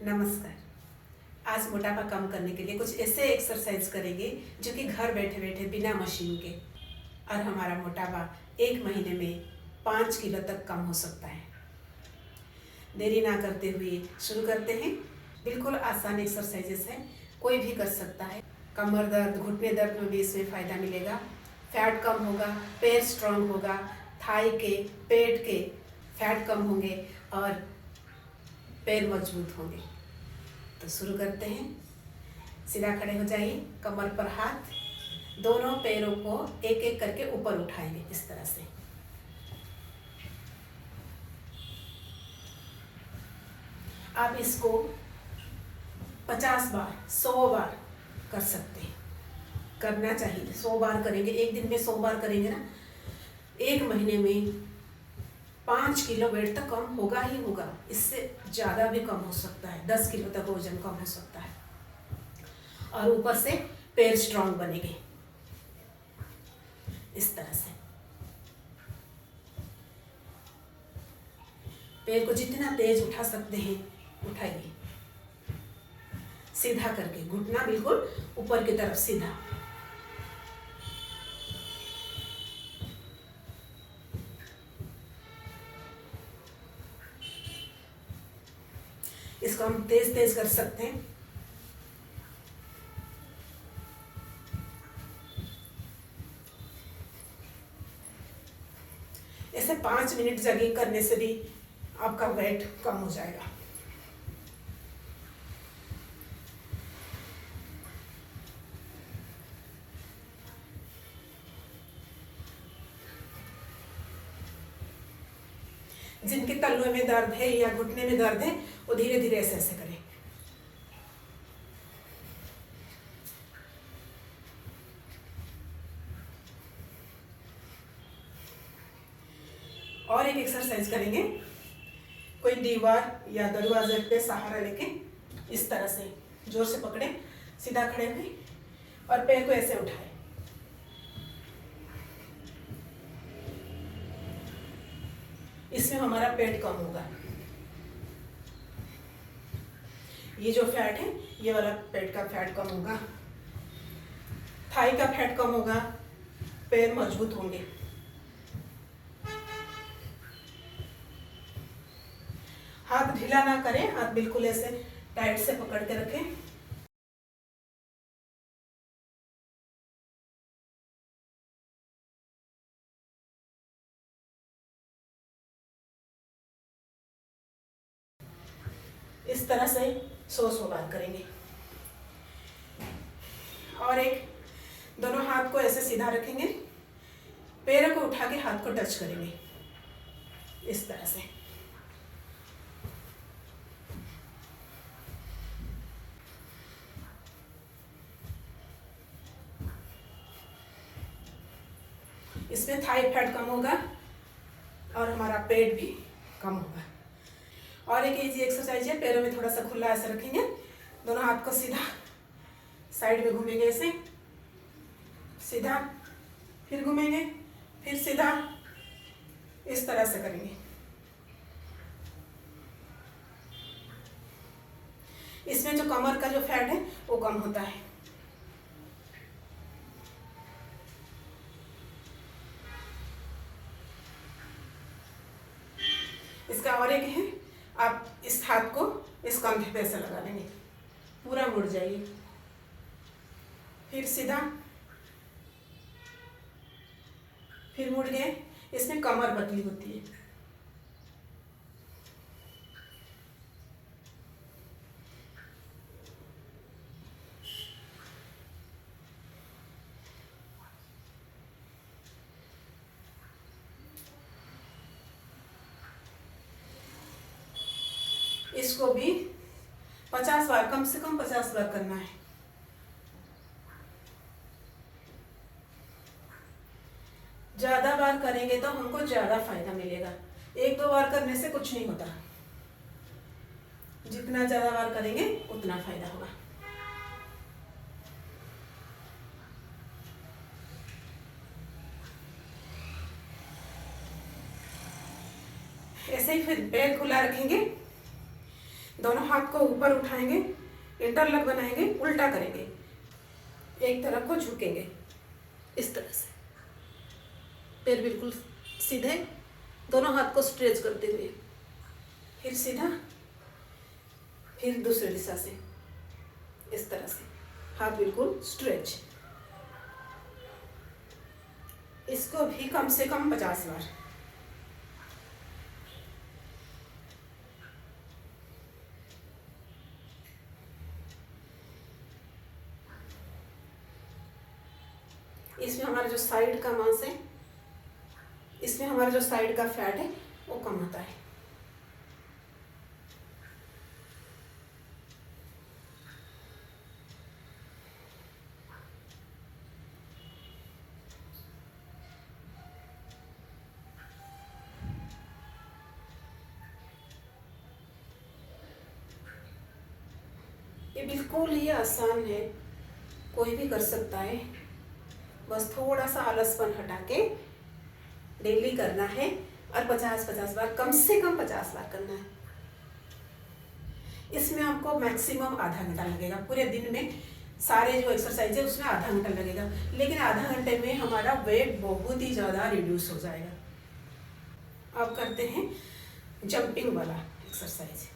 नमस्कार। आज मोटापा कम करने के लिए कुछ ऐसे एक्सरसाइज करेंगे जो कि घर बैठे बैठे बिना मशीन के, और हमारा मोटापा 1 महीने में 5 किलो तक कम हो सकता है। देरी ना करते हुए शुरू करते हैं। बिल्कुल आसान एक्सरसाइजेस है, कोई भी कर सकता है। कमर दर्द, घुटने दर्द में भी इसमें फ़ायदा मिलेगा। फैट कम होगा, पैर स्ट्रांग होगा, थाई के, पेट के फैट कम होंगे और पैर मजबूत होंगे। तो शुरू करते हैं। सीधा खड़े हो जाइए, कमर पर हाथ, दोनों पैरों को एक एक करके ऊपर उठाएंगे इस तरह से। आप इसको 50 बार, 100 बार कर सकते हैं। करना चाहिए, 100 बार करेंगे, एक दिन में 100 बार करेंगे ना, 1 महीने में 5 किलो वेट तक कम होगा ही होगा। इससे ज़्यादा भी कम हो सकता है, 10 किलो तक वजन कम हो सकता है। और ऊपर से पैर स्ट्रांग बनेंगे इस तरह से। पैर को जितना तेज उठा सकते हैं उठाइए, सीधा करके, घुटना बिल्कुल ऊपर की तरफ सीधा। इसको हम तेज तेज कर सकते हैं। ऐसे 5 मिनट जॉगिंग करने से भी आपका वेट कम हो जाएगा। जिनके तलवे में दर्द है या घुटने में दर्द है वो धीरे धीरे ऐसे ऐसे करें। और एक एक्सरसाइज करेंगे। कोई दीवार या दरवाजे पे सहारा लेके इस तरह से जोर से पकड़े, सीधा खड़े हुए और पैर को ऐसे उठाए। इसमें हमारा पेट कम होगा। ये जो फैट है, ये वाला पेट का फैट कम होगा, थाई का फैट कम होगा, पैर मजबूत होंगे। हाथ ढीला ना करें, हाथ बिल्कुल ऐसे टाइट से पकड़ के रखें। इस तरह से 100 बार करेंगे। और एक, दोनों हाथ को ऐसे सीधा रखेंगे, पैरों को उठा के हाथ को टच करेंगे इस तरह से। इसमें थाई फैट कम होगा और हमारा पेट भी कम होगा। और एक इजी एक्सरसाइज है, पैरों में थोड़ा सा खुला ऐसे रखेंगे, दोनों हाथ को सीधा साइड में घूमेंगे, ऐसे सीधा, फिर घूमेंगे, फिर सीधा, इस तरह से करेंगे। इसमें जो कमर का जो फैट है वो कम होता है। इसका और एक है, आप इस हाथ को इस कंधे पे ऐसे लगा देंगे, पूरा मुड़ जाइए, फिर सीधा, फिर मुड़ गए। इसमें कमर पतली होती है। इसको भी 50 बार, कम से कम 50 बार करना है। ज्यादा बार करेंगे तो हमको ज्यादा फायदा मिलेगा। 1-2 बार करने से कुछ नहीं होता, जितना ज्यादा बार करेंगे उतना फायदा होगा। ऐसे ही फिर पैर खुला रखेंगे, दोनों हाथ को ऊपर उठाएंगे, इंटरलॉक बनाएंगे, उल्टा करेंगे, एक तरफ को झुकेंगे इस तरह से, पैर बिल्कुल सीधे, दोनों हाथ को स्ट्रेच करते हुए, फिर सीधा, फिर दूसरी दिशा से इस तरह से, हाथ बिल्कुल स्ट्रेच। इसको भी कम से कम 50 बार। इसमें हमारा जो साइड का मांस है, इसमें हमारा जो साइड का फैट है वो कम होता है। ये बिल्कुल ही आसान है, कोई भी कर सकता है। बस थोड़ा सा आलसपन हटा के डेली करना है और 50-50 बार, कम से कम 50 बार करना है। इसमें आपको मैक्सिमम आधा घंटा लगेगा। पूरे दिन में सारे जो एक्सरसाइज है उसमें आधा घंटा लगेगा, लेकिन आधा घंटे में हमारा वेट बहुत ही ज़्यादा रिड्यूस हो जाएगा। अब करते हैं जंपिंग वाला एक्सरसाइज।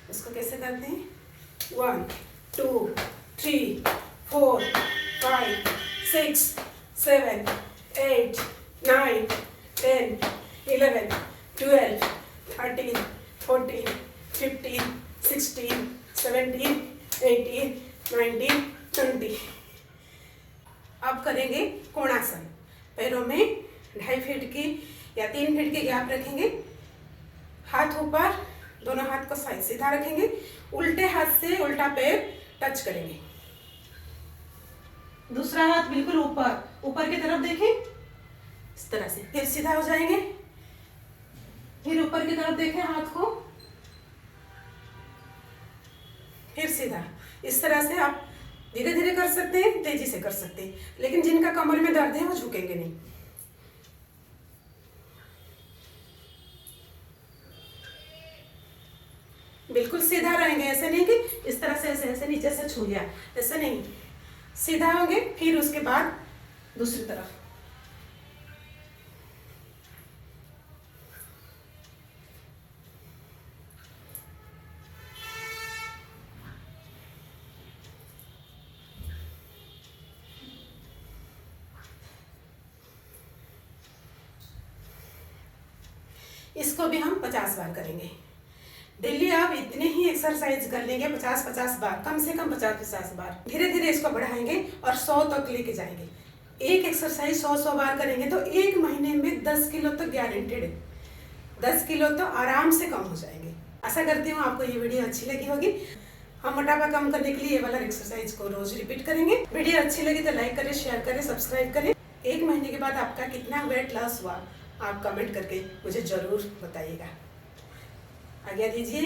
उसको कैसे करते हैं? 1 2 3 4 5 6 7 8 9 10 11 12 13 14 15 16 17 18 19 20। अब करेंगे कोणासन। पैरों में 2.5 फीट की या 3 फीट के गैप रखेंगे, हाथ ऊपर, दोनों हाथ को साइड सीधा रखेंगे, उल्टे हाथ से उल्टा पैर टच करेंगे, दूसरा हाथ बिल्कुल ऊपर, ऊपर की तरफ देखें इस तरह से, फिर सीधा हो जाएंगे, फिर ऊपर की तरफ देखें हाथ को, फिर सीधा। इस तरह से आप धीरे धीरे कर सकते हैं, तेजी से कर सकते हैं, लेकिन जिनका कमर में दर्द है वो झुकेंगे नहीं। बिल्कुल सीधा रहेंगे, ऐसे नहीं कि इस तरह से ऐसे ऐसे नीचे से छू लिया, ऐसे नहीं, सीधा होंगे, फिर उसके बाद दूसरी तरफ। इसको भी हम 50 बार करेंगे। डेली आप इतने ही एक्सरसाइज कर लेंगे, 50-50 बार, कम से कम 50-50 बार। धीरे धीरे इसको बढ़ाएंगे और 100 तक लेके जाएंगे। एक एक्सरसाइज 100 बार करेंगे तो 1 महीने में 10 किलो तक गारंटेड है। 10 किलो तो आराम से कम हो जाएंगे। आशा करती हूँ आपको ये वीडियो अच्छी लगी होगी। हम मोटापा कम करने के लिए ये वाला एक्सरसाइज को रोज रिपीट करेंगे। वीडियो अच्छी लगी तो लाइक करें, शेयर करें, सब्सक्राइब करें। 1 महीने के बाद आपका कितना वेट लॉस हुआ आप कमेंट करके मुझे ज़रूर बताइएगा। आज्ञा दीजिए।